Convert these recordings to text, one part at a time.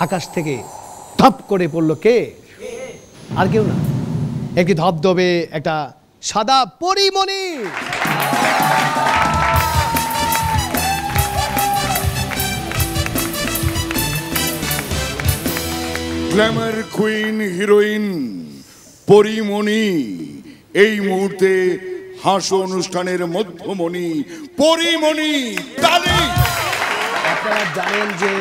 আকাশ থেকে ধপ করে পড়লো কে? আর কেউ না, একটি ধবধবে একটা সাদা Pori Moni. Glamour queen heroine Pori Moni এই মুহূর্তে হাস্য অনুষ্ঠানের মধ্যমণি পরীমণি তালি। আপনারা জানেন যে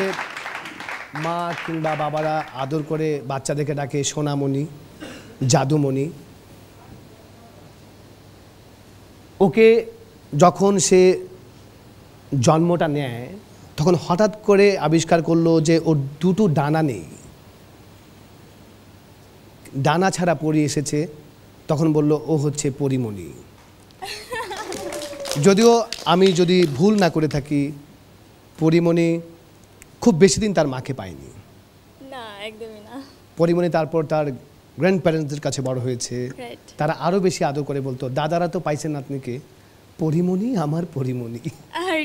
মা কিংবা বাবারা আদর করে বাচ্চাদেরকে ডাকে সোনামণি, জাদুমণি। ওকে যখন সে জন্মটা নেয় তখন হঠাৎ করে আবিষ্কার করলো যে ওর দুটো ডানা নেই, ডানা ছাড়া পরি এসেছে। তখন বলল ও হচ্ছে পরীমণি। যদিও আমি যদি ভুল না করে থাকি, পরীমণি খুব বেশি দিন তার মাকে পায়নি। না, একদমই না। পরীমণি তারপর তার গ্র্যান্ড প্যারেন্টসদের কাছে বড় হয়েছে। তারা আরও বেশি আদর করে বলতো, দাদারা তো পাইছেন নাতনিকে, পরীমণি আমার পরীমণি।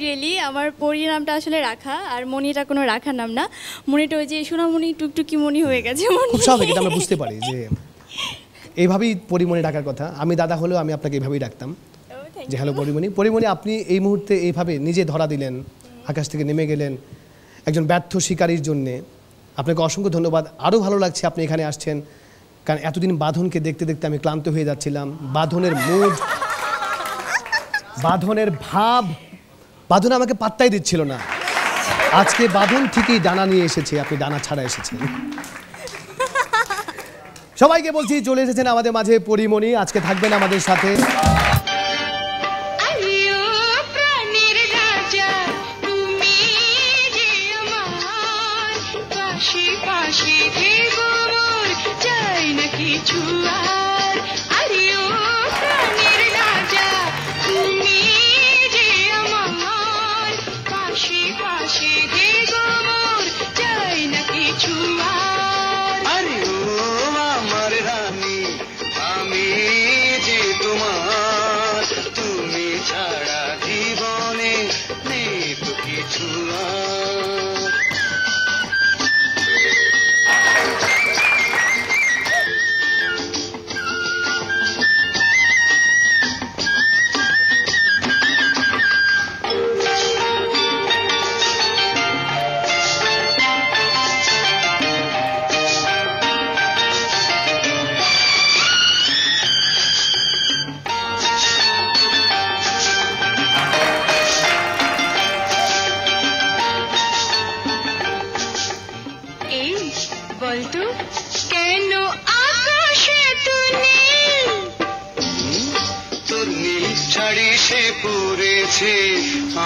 রিয়েলি আমার পরী নামটা আসলে রাখা, আর মণিটা কোনো রাখার নাম না। মণিটা ওই যে সোনামণি টুকটুকি মণি হয়ে গেছে। খুব স্বাভাবিক, এটা আমরা বুঝতে পারি যে এইভাবেই পরীমণি ডাকার কথা। আমি দাদা হলেও আমি আপনাকে এইভাবেই ডাকতাম যে হ্যালো পরীমণি। পরীমণি, আপনি এই মুহূর্তে এইভাবে নিজে ধরা দিলেন, আকাশ থেকে নেমে গেলেন একজন ব্যর্থ শিকারীর জন্যে। আপনাকে অসংখ্য ধন্যবাদ। আরও ভালো লাগছে আপনি এখানে আসছেন, কারণ এতদিন বাঁধনকে দেখতে দেখতে আমি ক্লান্ত হয়ে যাচ্ছিলাম। বাঁধনের মুড, বাঁধনের ভাব, বাঁধন আমাকে পাত্তাই দিচ্ছিল না। আজকে বাঁধন ঠিকই ডানা নিয়ে এসেছে, আপনি ডানা ছাড়া এসেছেন। সবাইকে বলছি চলে এসেছেন আমাদের মাঝে পরীমণি, আজকে থাকবেন আমাদের সাথে।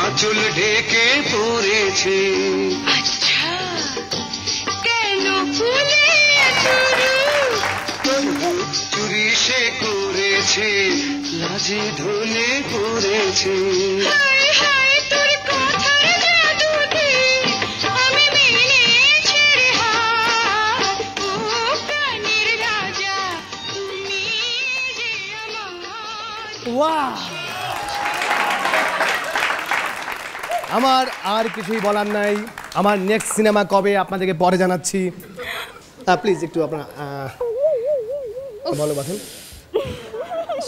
আঁচল ঢেকে পড়েছে। আচ্ছা, কেন ফুলে চুরি সে করেছে, লাজে ধনে পড়েছে। আমার আর কিছুই বলার নাই। আমার নেক্সট সিনেমা কবে আপনাদেরকে পরে জানাচ্ছি। প্লিজ একটু আপনার বলো বাথন।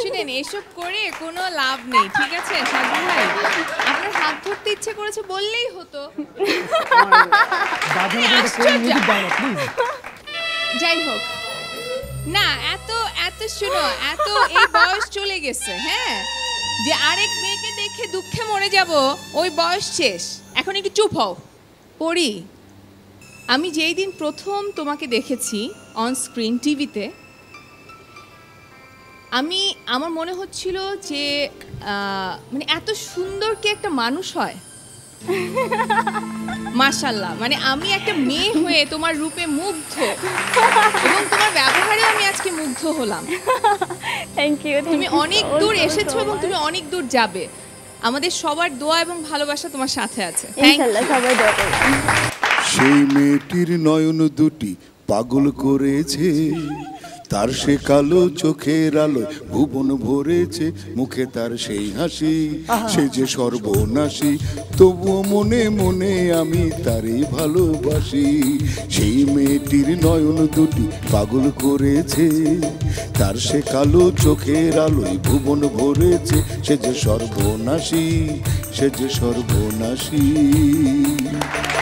শুনেন, এসব করে কোনো লাভ নেই, ঠিক আছে সাজু ভাই? আপনার হাত ধরতে ইচ্ছে করেছে বললেই হতো। যাই হোক না, এত এত শুনো, এত এই বয়স চলে গেছে, হ্যাঁ, যে আরেক মেয়েকে দেখে দুঃখে মরে যাব, ওই বয়স শেষ। এখন একটু চুপ হও। পড়ি, আমি যেই দিন প্রথম তোমাকে দেখেছি অন স্ক্রিন টিভিতে, আমার মনে হচ্ছিল যে মানে এত সুন্দর কি একটা মানুষ হয়। মাশাআল্লাহ, মানে আমি একটা মেয়ে হয়ে তোমার রূপে মুগ্ধ, এবং তোমার ব্যবহারে আমি আজকে মুগ্ধ হলাম। Thank you. তুমি অনেক দূর এসেছো এবং তুমি অনেক দূর যাবে। আমাদের সবার দোয়া এবং ভালোবাসা তোমার সাথে আছে। ইনশাআল্লাহ সবাই দোয়া করবেন। সেই মেয়েটির নয়ন দুটি পাগল করেছে, তার সে কালো চোখের আলো ভুবন ভরেছে, মুখে তার সেই হাসি, সে যে সর্বনাশী, তবুও মনে মনে আমি তারই ভালোবাসি। সেই মেয়েটির নয়ন দুটি পাগল করেছে, তার সে কালো চোখের আলোয় ভুবন ভরেছে, সে যে সর্বনাশী, সে যে সর্বনাশী।